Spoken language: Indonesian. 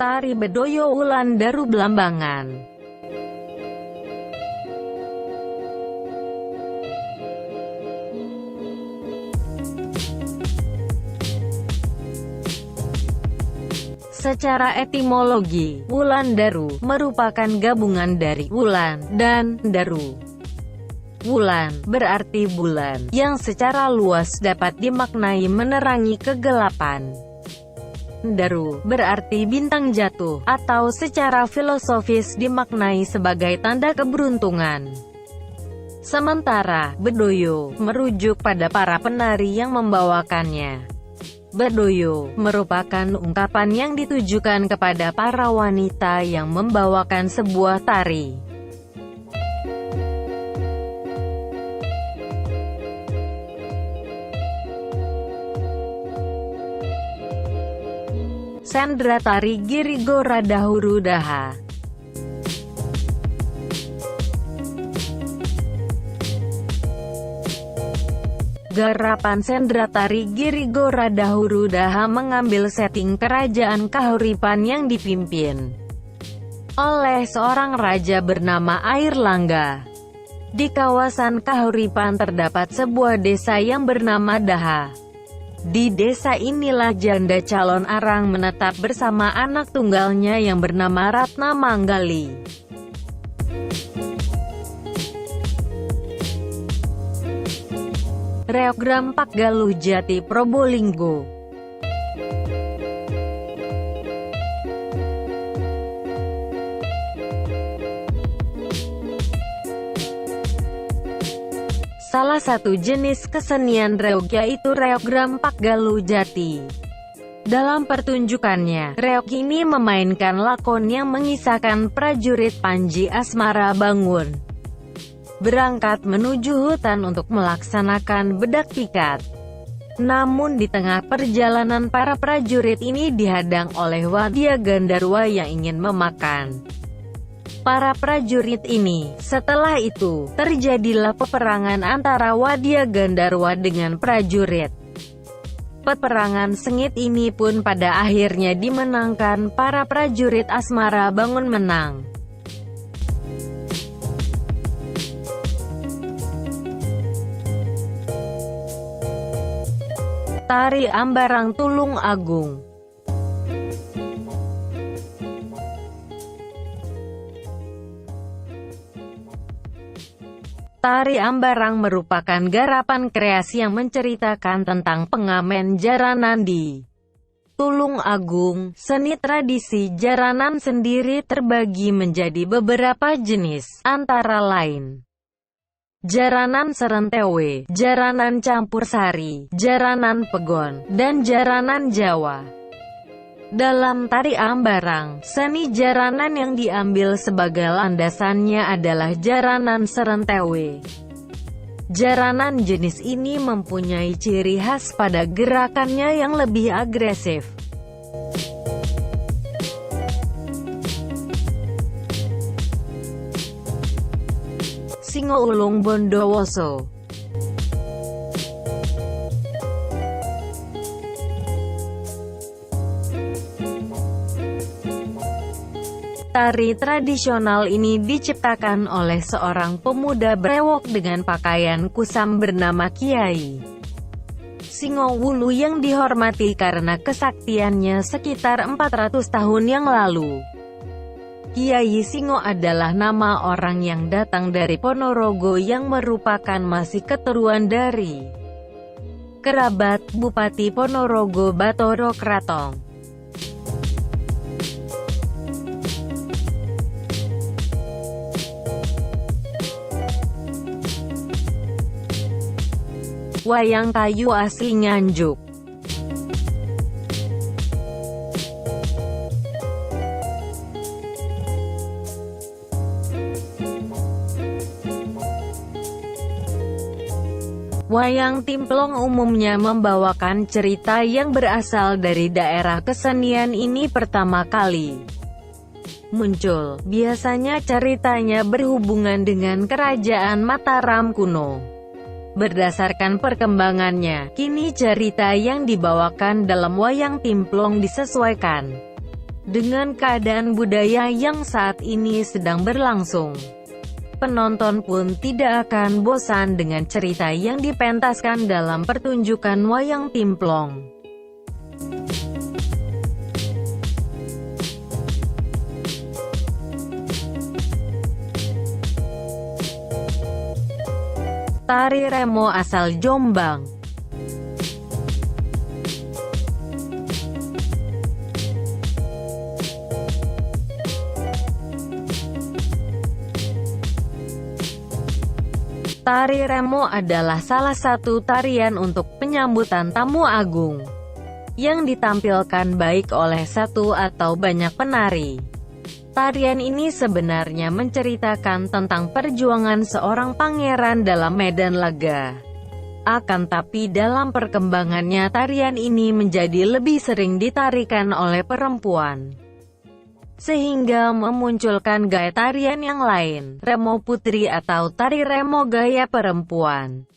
Tari Bedoyo Wulandaru Belambangan. Secara etimologi, Wulandaru merupakan gabungan dari wulan dan daru. Wulan berarti bulan, yang secara luas dapat dimaknai menerangi kegelapan. Daru berarti bintang jatuh, atau secara filosofis dimaknai sebagai tanda keberuntungan. Sementara Bedoyo merujuk pada para penari yang membawakannya. Bedoyo merupakan ungkapan yang ditujukan kepada para wanita yang membawakan sebuah tari. Sendra Tari Girigo Radahuru Daha. Garapan Sendra Tari Girigo Radahuru Daha mengambil setting kerajaan Kahuripan yang dipimpin oleh seorang raja bernama Airlangga. Di kawasan Kahuripan terdapat sebuah desa yang bernama Daha. Di desa inilah janda calon arang menetap bersama anak tunggalnya yang bernama Ratna Manggali. Reogram Pak Galuh Jati Probolinggo. Salah satu jenis kesenian reog yaitu reogram Pak Galuh Jati. Dalam pertunjukannya, reog ini memainkan lakon yang mengisahkan prajurit Panji Asmara Bangun berangkat menuju hutan untuk melaksanakan bedak pikat. Namun di tengah perjalanan para prajurit ini dihadang oleh Wadya Gandarwa yang ingin memakan para prajurit ini. Setelah itu, terjadilah peperangan antara Wadya Gandarwa dengan prajurit. Peperangan sengit ini pun pada akhirnya dimenangkan para prajurit Asmara Bangun menang. Tari Ambarang Tulung Agung. Tari Ambarang merupakan garapan kreasi yang menceritakan tentang pengamen jaranan di Tulung Agung. Seni tradisi jaranan sendiri terbagi menjadi beberapa jenis, antara lain jaranan serentewe, jaranan campur sari, jaranan pegon, dan jaranan Jawa. Dalam tari Ambarang, seni jaranan yang diambil sebagai landasannya adalah jaranan serentewe. Jaranan jenis ini mempunyai ciri khas pada gerakannya yang lebih agresif. Singo Ulung Bondowoso. Tari tradisional ini diciptakan oleh seorang pemuda brewok dengan pakaian kusam bernama Kiai Singo Wulu yang dihormati karena kesaktiannya sekitar 400 tahun yang lalu. Kiai Singo adalah nama orang yang datang dari Ponorogo yang merupakan masih keturunan dari kerabat Bupati Ponorogo Bathara Kratong. Wayang kayu asli Nganjuk. Wayang Timplong umumnya membawakan cerita yang berasal dari daerah kesenian ini pertama kali muncul. Biasanya ceritanya berhubungan dengan kerajaan Mataram kuno. Berdasarkan perkembangannya, kini cerita yang dibawakan dalam Wayang Timplong disesuaikan Dengan keadaan budaya yang saat ini sedang berlangsung, penonton pun tidak akan bosan dengan cerita yang dipentaskan dalam pertunjukan wayang timplong. Tari Remo asal Jombang. Tari Remo adalah salah satu tarian untuk penyambutan tamu agung, yang ditampilkan baik oleh satu atau banyak penari. Tarian ini sebenarnya menceritakan tentang perjuangan seorang pangeran dalam medan laga. Akan tapi dalam perkembangannya tarian ini menjadi lebih sering ditarikan oleh perempuan, sehingga memunculkan gaya tarian yang lain, Remo Putri atau Tari Remo gaya perempuan.